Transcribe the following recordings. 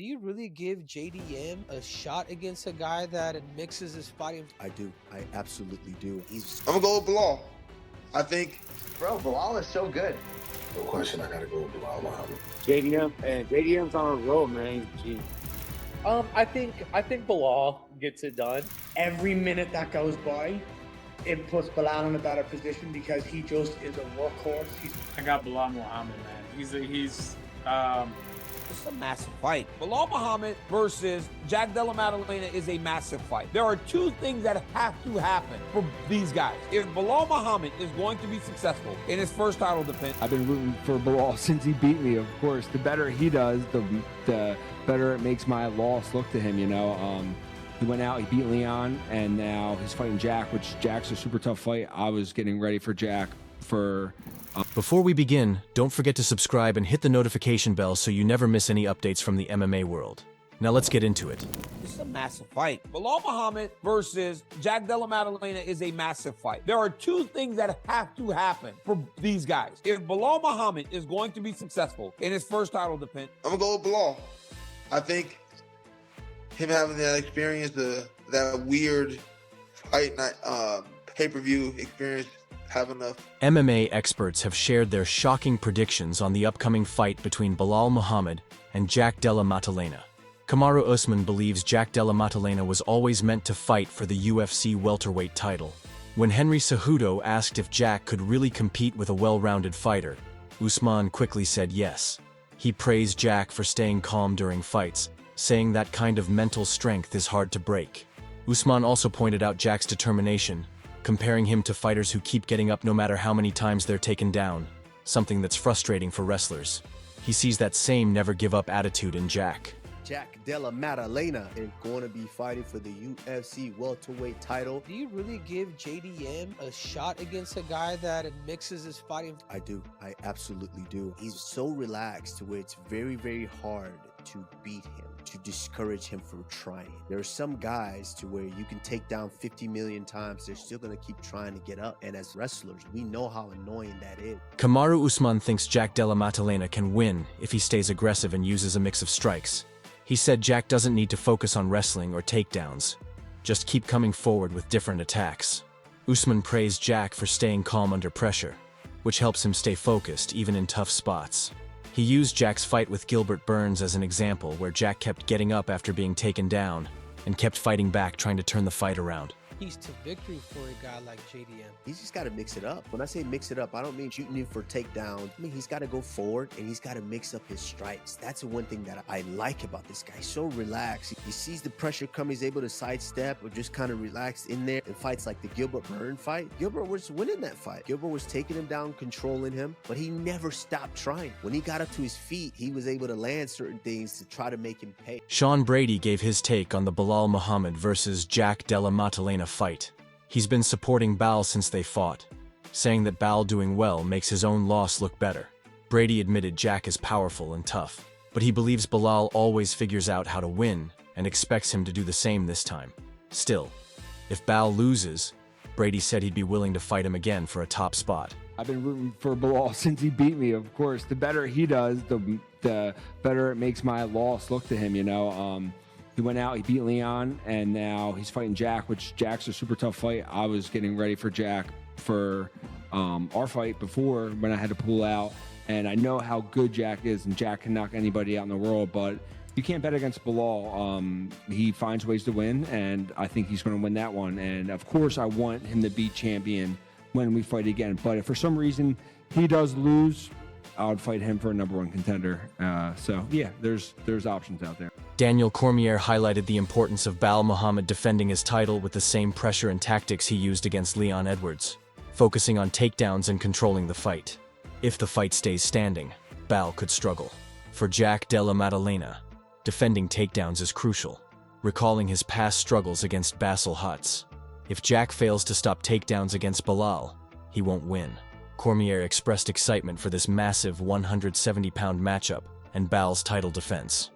Do you really give JDM a shot against a guy that mixes his fighting? I do. I absolutely do. I'm gonna go with Belal. I think, bro, Balal is so good. No question, I gotta go with Balal Muhammad. JDM's on a roll, man. He's I think Balal gets it done. Every minute that goes by, it puts Balal in a better position because he just is a workhorse. I got Balal Muhammad, man. He's It's a massive fight. Balal Muhammad versus Della Maddalena is a massive fight. There are two things that have to happen for these guys. If Balal Muhammad is going to be successful in his first title defense, I've been rooting for Belal since he beat me, of course. The better he does, the better it makes my loss look to him, you know. He went out, he beat Leon, and now he's fighting Jack, which Jack's a super tough fight. I was getting ready for Jack for... Before we begin, don't forget to subscribe and hit the notification bell so you never miss any updates from the MMA world. Now let's get into it. This is a massive fight. Balal Muhammad versus Della Maddalena is a massive fight. There are two things that have to happen for these guys. If Balal Muhammad is going to be successful in his first title defense, I'm gonna go with Belal. I think him having that experience, that weird fight night, pay-per-view experience, have enough. MMA experts have shared their shocking predictions on the upcoming fight between Balal Muhammad and Della Maddalena. Kamaru Usman believes Della Maddalena was always meant to fight for the UFC welterweight title. When Henry Cejudo asked if Jack could really compete with a well-rounded fighter, Usman quickly said yes. He praised Jack for staying calm during fights, saying that kind of mental strength is hard to break. Usman also pointed out Jack's determination, comparing him to fighters who keep getting up no matter how many times they're taken down, something that's frustrating for wrestlers. He sees that same never-give-up attitude in Jack. Della Maddalena is going to be fighting for the UFC welterweight title. Do you really give JDM a shot against a guy that mixes his fighting? I do. I absolutely do. He's so relaxed to where it's very, very hard to beat him, to discourage him from trying. There are some guys to where you can take down 50 million times, they're still going to keep trying to get up. And as wrestlers, we know how annoying that is. Kamaru Usman thinks Della Maddalena can win if he stays aggressive and uses a mix of strikes. He said Jack doesn't need to focus on wrestling or takedowns. Just keep coming forward with different attacks. Usman praised Jack for staying calm under pressure, which helps him stay focused even in tough spots. He used Jack's fight with Gilbert Burns as an example where Jack kept getting up after being taken down and kept fighting back trying to turn the fight around. He's to victory for a guy like JDM. He's just got to mix it up. When I say mix it up, I don't mean shooting him for takedowns. I mean, he's got to go forward and he's got to mix up his strikes. That's the one thing that I like about this guy. He's so relaxed. He sees the pressure come. He's able to sidestep or just kind of relax in there. In fights like the Gilbert Burns fight, Gilbert was winning that fight. Gilbert was taking him down, controlling him, but he never stopped trying. When he got up to his feet, he was able to land certain things to try to make him pay. Shawn Brady gave his take on the Balal Muhammad versus Della Maddalena fight. He's been supporting Balal since they fought, saying that Balal doing well makes his own loss look better. Brady admitted Jack is powerful and tough, but he believes Balal always figures out how to win and expects him to do the same this time. Still, if Balal loses, Brady said he'd be willing to fight him again for a top spot. I've been rooting for Belal since he beat me, of course. The better he does, the better it makes my loss look to him, you know. He went out, he beat Leon, and now he's fighting Jack, which Jack's a super tough fight. I was getting ready for Jack for our fight before when I had to pull out, and I know how good Jack is, and Jack can knock anybody out in the world, but you can't bet against Belal. He finds ways to win, and I think he's going to win that one. And of course, I want him to be champion when we fight again. But if for some reason he does lose, I would fight him for a #1 contender. So yeah, there's options out there. Daniel Cormier highlighted the importance of Balal Muhammad defending his title with the same pressure and tactics he used against Leon Edwards, focusing on takedowns and controlling the fight. If the fight stays standing, Balal could struggle. For Della Maddalena, defending takedowns is crucial, recalling his past struggles against Basel Hutz. If Jack fails to stop takedowns against Balal, he won't win. Cormier expressed excitement for this massive 170-pound matchup and Balal's title defense.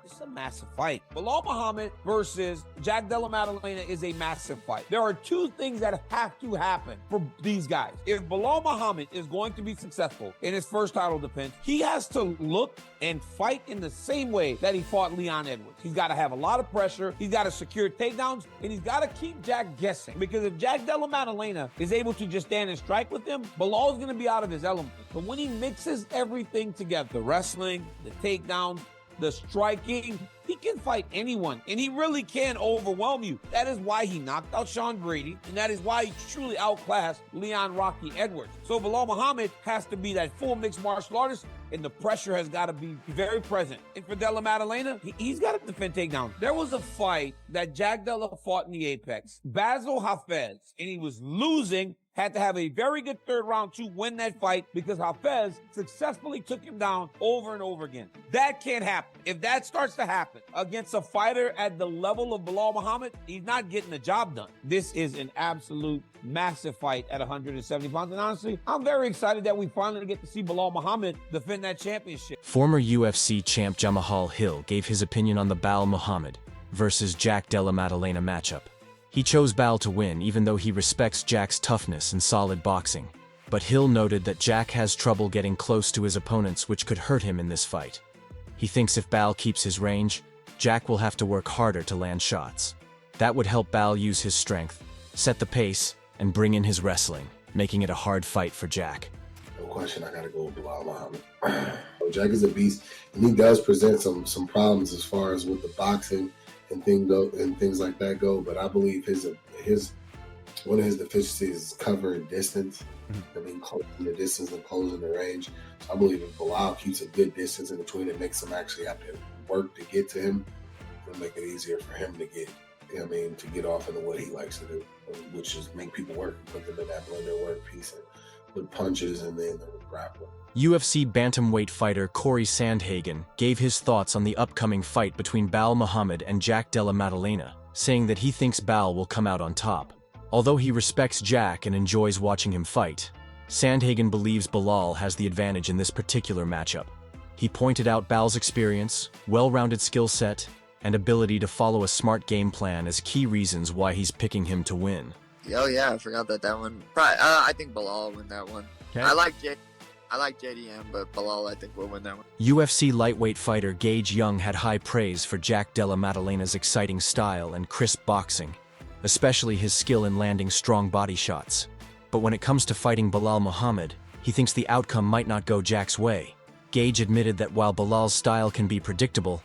it's a a massive fight. Belal Muhammad versus Jack Della Maddalena is a massive fight. There are two things that have to happen for these guys. If Belal Muhammad is going to be successful in his first title defense, he has to look and fight in the same way that he fought Leon Edwards. He's got to have a lot of pressure, he's got to secure takedowns, and he's got to keep Jack guessing. Because if Jack Della Maddalena is able to just stand and strike with him, Belal is going to be out of his element. But when he mixes everything together, the wrestling, the takedowns, the striking, he can fight anyone, and he really can overwhelm you. That is why he knocked out Shawn Brady, and that is why he truly outclassed Leon Rocky Edwards. So Belal Muhammad has to be that full mixed martial artist, and the pressure has got to be very present. And for Della Maddalena, he's got to defend takedowns. There was a fight that Jack Della fought in the Apex, Basil Hafez, and he was losing. Had to have a very good third round to win that fight because Hafez successfully took him down over and over again. That can't happen. If that starts to happen against a fighter at the level of Belal Muhammad, he's not getting the job done. This is an absolute massive fight at 170 pounds. And honestly, I'm very excited that we finally get to see Belal Muhammad defend that championship. Former UFC champ Jamahal Hill gave his opinion on the Balal Muhammad versus Jack Della Maddalena matchup. He chose Balal to win even though he respects Jack's toughness and solid boxing. But Hill noted that Jack has trouble getting close to his opponents, which could hurt him in this fight. He thinks if Balal keeps his range, Jack will have to work harder to land shots. That would help Balal use his strength, set the pace, and bring in his wrestling, making it a hard fight for Jack. No question, I gotta go with Balal Muhammad. Jack is a beast, and he does present some problems as far as with the boxing and things like that go. But I believe his one of his deficiencies is covering distance. I mean, closing the distance and closing the range. So I believe if Balal keeps a good distance in between, it makes him actually have to work to get to him. It'll make it easier for him to get, to get off into what he likes to do, which is make people work, put them in that blender work piece and with punches and then the grappling. UFC bantamweight fighter Corey Sandhagen gave his thoughts on the upcoming fight between Balal Muhammad and Jack Della Maddalena, saying that he thinks Balal will come out on top. Although he respects Jack and enjoys watching him fight, Sandhagen believes Balal has the advantage in this particular matchup. He pointed out Balal's experience, well-rounded skill set, and ability to follow a smart game plan as key reasons why he's picking him to win. Oh yeah, I forgot that one. Probably, I think Balal will win that one. Okay. I like JDM, but Balal I think will win that one. UFC lightweight fighter Gage Young had high praise for Jack Della Maddalena's exciting style and crisp boxing, especially his skill in landing strong body shots. But when it comes to fighting Belal Muhammad, he thinks the outcome might not go Jack's way. Gage admitted that while Belal's style can be predictable,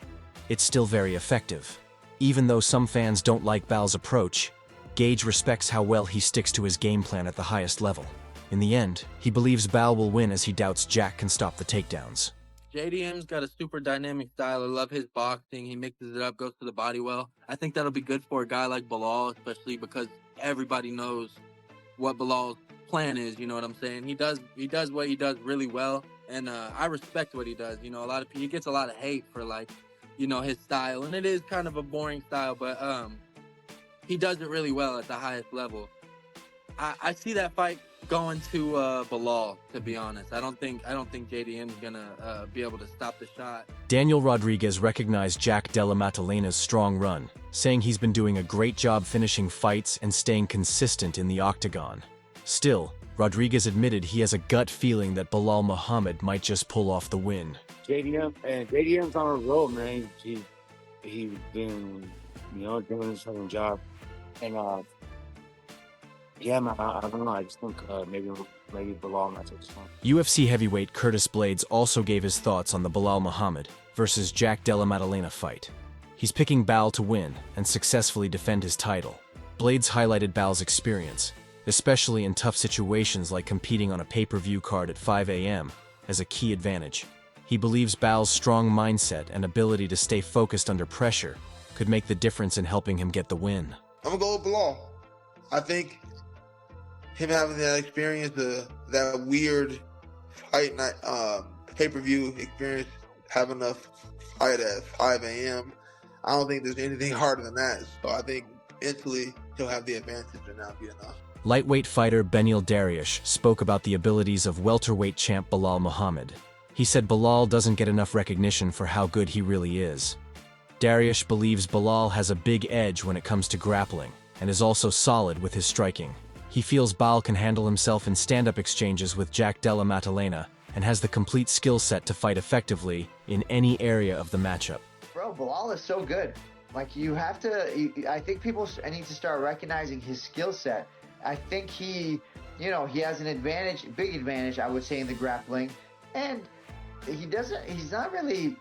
it's still very effective. Even though some fans don't like Balal's approach, Gage respects how well he sticks to his game plan at the highest level. In the end, he believes Balal will win as he doubts Jack can stop the takedowns. JDM's got a super dynamic style. I love his boxing. He mixes it up, goes to the body well. I think that'll be good for a guy like Balal, especially because everybody knows what Balal's plan is, you know what I'm saying? He does what he does really well, and I respect what he does. You know, he gets a lot of hate for his style, and it is kind of a boring style, but he does it really well at the highest level. I see that fight going to Balal, to be honest. I don't think JDM's gonna be able to stop the shot. Daniel Rodriguez recognized Jack Della Maddalena's strong run, saying he's been doing a great job finishing fights and staying consistent in the octagon. Still, Rodriguez admitted he has a gut feeling that Belal Muhammad might just pull off the win. JDM's on a roll, man. He's been, doing his own job. And yeah, man, I don't know. I just think maybe Belal might take this one. UFC heavyweight Curtis Blaydes also gave his thoughts on the Belal Muhammad versus Jack Della Maddalena fight. He's picking Balal to win and successfully defend his title. Blaydes highlighted Balal's experience, especially in tough situations like competing on a pay-per-view card at 5 a.m., as a key advantage. He believes Balal's strong mindset and ability to stay focused under pressure could make the difference in helping him get the win. I'm gonna go with Belal. I think him having that experience, that weird fight night, pay-per-view experience, having a fight at 5 a.m., I don't think there's anything harder than that. So I think mentally he'll have the advantage and that'll be enough. Lightweight fighter Beneil Dariush spoke about the abilities of welterweight champ Belal Muhammad. He said Belal doesn't get enough recognition for how good he really is. Dariush believes Belal has a big edge when it comes to grappling, and is also solid with his striking. He feels Belal can handle himself in stand-up exchanges with Jack Della Maddalena, and has the complete skill set to fight effectively in any area of the matchup. Bro, Balal is so good. Like, you have to, I think people need to start recognizing his skill set. I think he has an advantage, big advantage, I would say, in the grappling. And he's not really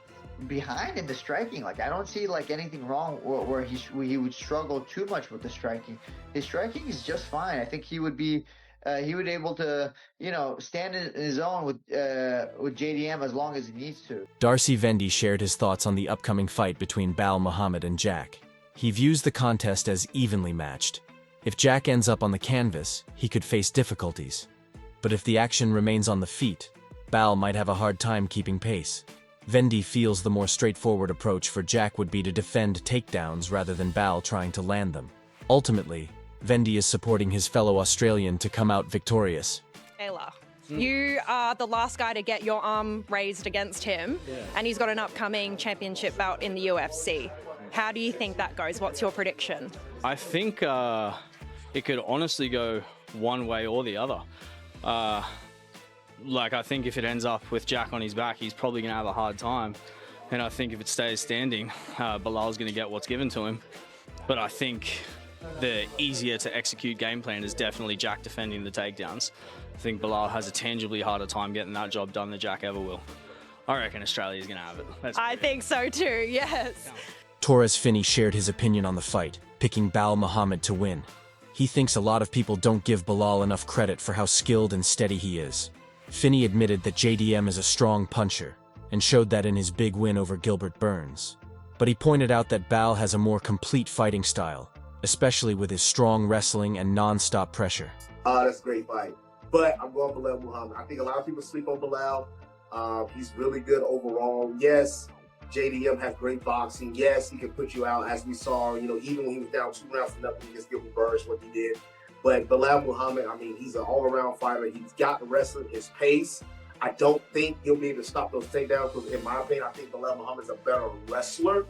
behind in the striking. Like, I don't see like anything wrong where he would struggle too much with the striking. His striking is just fine. I think he would be able to, stand in his own with JDM as long as he needs to. Darcy Vendy shared his thoughts on the upcoming fight between Balal Muhammad and Jack. He views the contest as evenly matched. If Jack ends up on the canvas, he could face difficulties. But if the action remains on the feet, Balal might have a hard time keeping pace. Vendy feels the more straightforward approach for Jack would be to defend takedowns rather than Balal trying to land them. Ultimately, Vendy is supporting his fellow Australian to come out victorious. Taylor, you are the last guy to get your arm raised against him, and he's got an upcoming championship bout in the UFC. How do you think that goes? What's your prediction? I think it could honestly go one way or the other. I think if it ends up with Jack on his back, he's probably going to have a hard time. And I think if it stays standing, Balal's going to get what's given to him. But I think the easier to execute game plan is definitely Jack defending the takedowns. I think Balal has a tangibly harder time getting that job done than Jack ever will. I reckon Australia's going to have it. I think so too, yes. Torres Finny shared his opinion on the fight, picking Balal Muhammad to win. He thinks a lot of people don't give Balal enough credit for how skilled and steady he is. Finny admitted that JDM is a strong puncher, and showed that in his big win over Gilbert Burns. But he pointed out that Balal has a more complete fighting style, especially with his strong wrestling and non-stop pressure. That's a great fight. But I'm going Balal Muhammad. I think a lot of people sleep on Balal. He's really good overall. Yes, JDM has great boxing. Yes, he can put you out, as we saw, even when he was down 2 rounds to nothing against Gilbert Burns, what he did. But Balal Muhammad, he's an all-around fighter. He's got the wrestling, his pace. I don't think he'll be able to stop those takedowns because, in my opinion, I think Balal Muhammad's a better wrestler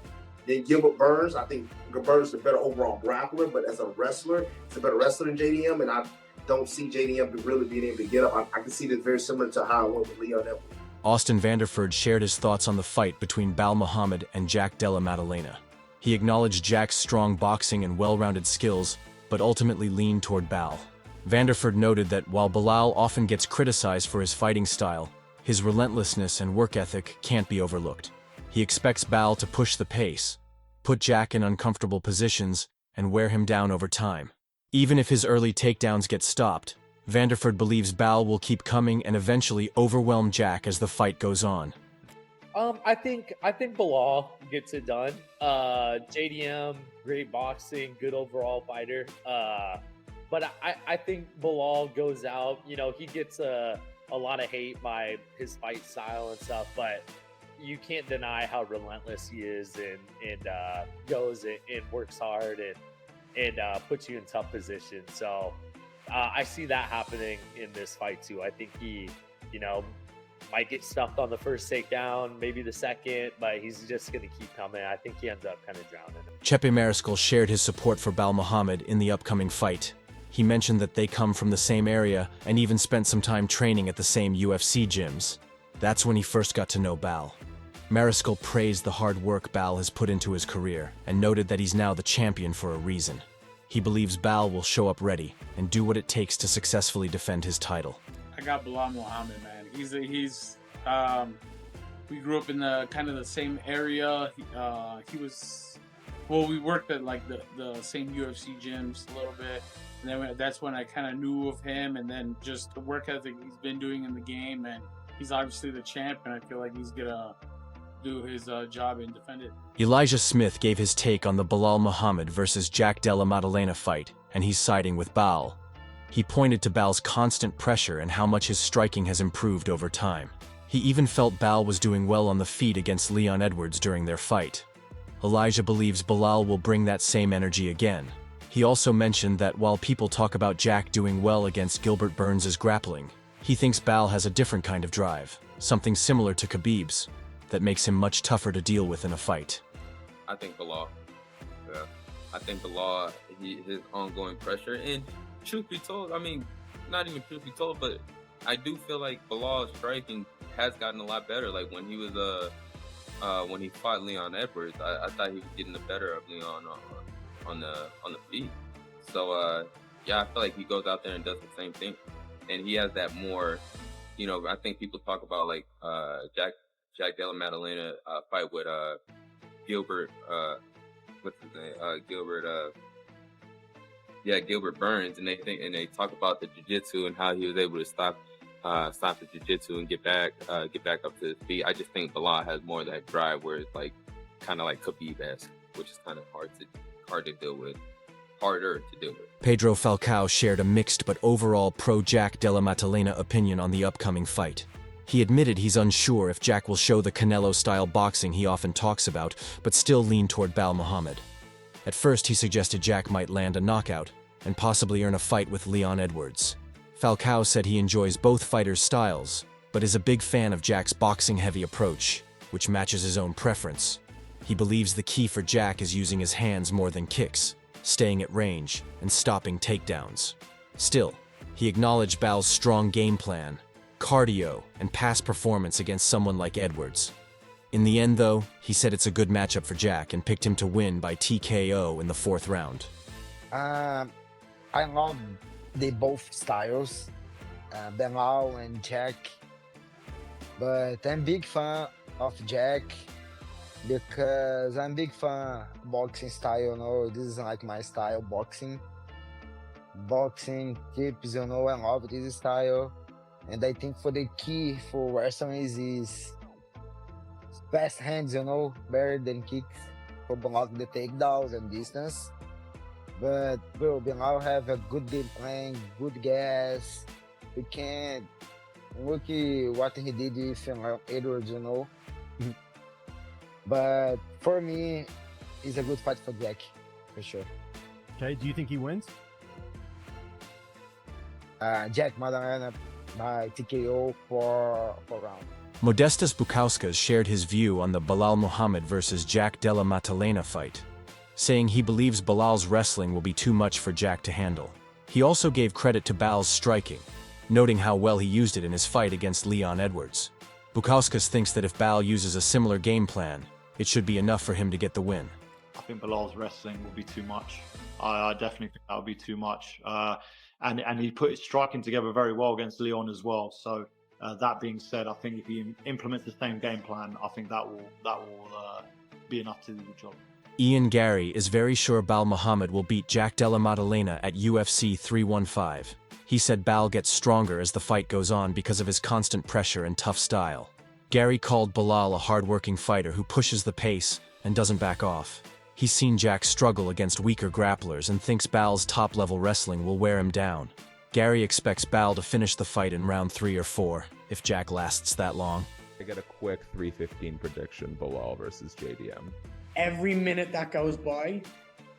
than Gilbert Burns. I think Gilbert Burns is a better overall grappler, but as a wrestler, he's a better wrestler than JDM, and I don't see JDM really being able to get up. I can see this very similar to how it went with Leon Edwards. Austin Vanderford shared his thoughts on the fight between Balal Muhammad and Jack Della Maddalena. He acknowledged Jack's strong boxing and well-rounded skills, but ultimately leaned toward Balal. Vanderford noted that while Balal often gets criticized for his fighting style, his relentlessness and work ethic can't be overlooked. He expects Balal to push the pace, put Jack in uncomfortable positions, and wear him down over time. Even if his early takedowns get stopped, Vanderford believes Balal will keep coming and eventually overwhelm Jack as the fight goes on. I think Balal gets it done. JDM, great boxing, good overall fighter. But I think Balal goes out. He gets a lot of hate by his fight style and stuff, but you can't deny how relentless he is and goes and works hard and puts you in tough positions. So I see that happening in this fight too. I think he, might get stuffed on the first takedown, maybe the second, but he's just going to keep coming. I think he ends up kind of drowning. Mariscll shared his support for Balal Muhammad in the upcoming fight. He mentioned that they come from the same area and even spent some time training at the same UFC gyms. That's when he first got to know Balal. Mariscll praised the hard work Balal has put into his career and noted that he's now the champion for a reason. He believes Balal will show up ready and do what it takes to successfully defend his title. I got Balal Muhammad, man. We grew up in the same area. We worked at the same UFC gyms a little bit. And then that's when I kind of knew of him, and then just the work ethic he's been doing in the game, and he's obviously the champ, and I feel like he's gonna do his job and defend it. Elijah Smith gave his take on the Balal Muhammad versus Jack Della Maddalena fight, and he's siding with Balal. He pointed to Balal's constant pressure and how much his striking has improved over time. He even felt Balal was doing well on the feet against Leon Edwards during their fight. Elijah believes Balal will bring that same energy again. He also mentioned that while people talk about Jack doing well against Gilbert Burns' grappling, he thinks Balal has a different kind of drive, something similar to Khabib's, that makes him much tougher to deal with in a fight. I think Belal. Yeah, I think Belal, his ongoing pressure, and truth be told, I mean, not even truth be told, but I do feel like Belal's striking has gotten a lot better. Like when he was when he fought Leon Edwards, I thought he was getting the better of Leon on the feet. So yeah, I feel like he goes out there and does the same thing, and he has that more. You know, I think people talk about like Jack Della Maddalena fight with Gilbert. What's his name? Gilbert Burns, and they talk about the jiu-jitsu and how he was able to stop the jiu-jitsu and get back up to his feet. I just think Belal has more of that drive where it's like kind of like Khabib-esque, which is kind of harder to deal with. Pedro Falcao shared a mixed but overall pro-Jack Della Maddalena opinion on the upcoming fight. He admitted he's unsure if Jack will show the Canelo-style boxing he often talks about, but still leaned toward Balal Muhammad. At first, he suggested Jack might land a knockout and possibly earn a fight with Leon Edwards. Falcao said he enjoys both fighters' styles, but is a big fan of Jack's boxing-heavy approach, which matches his own preference. He believes the key for Jack is using his hands more than kicks, staying at range, and stopping takedowns. Still, he acknowledged Balal's strong game plan, cardio, and past performance against someone like Edwards. In the end, though, he said it's a good matchup for Jack and picked him to win by TKO in the 4th round. I love the both styles, Belal and Jack, but I'm big fan of Jack because I'm big fan boxing style, you know, this is like my style, boxing tips, you know, I love this style, and I think for the key for wrestling is fast hands, you know, better than kicks for block the takedowns and distance. But bro, Belal have a good game plan, good gas. We can't look at what he did with Edwards, you know. But for me, it's a good fight for Jack, for sure. Okay, do you think he wins? Jack Maddalena by TKO for round. Modestas Bukowskas shared his view on the Balal Muhammad versus Jack Della Maddalena fight, saying he believes Belal's wrestling will be too much for Jack to handle. He also gave credit to Balal's striking, noting how well he used it in his fight against Leon Edwards. Bukowskas thinks that if Balal uses a similar game plan, it should be enough for him to get the win. I think Belal's wrestling will be too much. I definitely think that would be too much. And he put his striking together very well against Leon as well. So that being said, I think if he implements the same game plan, I think that will be enough to do the job. Garry is very sure Balal Muhammad will beat Jack Della Maddalena at UFC 315. He said Balal gets stronger as the fight goes on because of his constant pressure and tough style. Garry called Belal a hard-working fighter who pushes the pace and doesn't back off. He's seen Jack struggle against weaker grapplers and thinks Balal's top-level wrestling will wear him down. Garry expects Balal to finish the fight in round 3 or 4, if Jack lasts that long. I get a quick 315 prediction, Belal versus JDM. Every minute that goes by,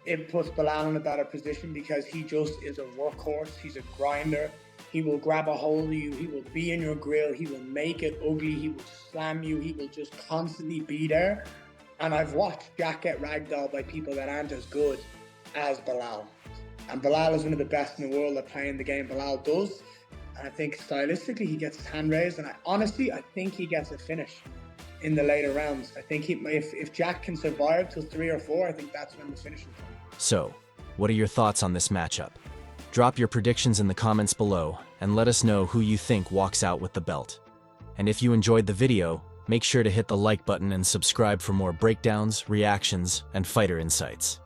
it puts Belal in a better position because he just is a workhorse. He's a grinder. He will grab a hold of you. He will be in your grill. He will make it ugly. He will slam you. He will just constantly be there. And I've watched Jack get ragdolled by people that aren't as good as Belal. And Belal is one of the best in the world at playing the game Belal does. And I think stylistically he gets his hand raised. And I think he gets a finish in the later rounds. I think if Jack can survive till 3 or 4, I think that's when the finish will come. So, what are your thoughts on this matchup? Drop your predictions in the comments below and let us know who you think walks out with the belt. And if you enjoyed the video, make sure to hit the like button and subscribe for more breakdowns, reactions, and fighter insights.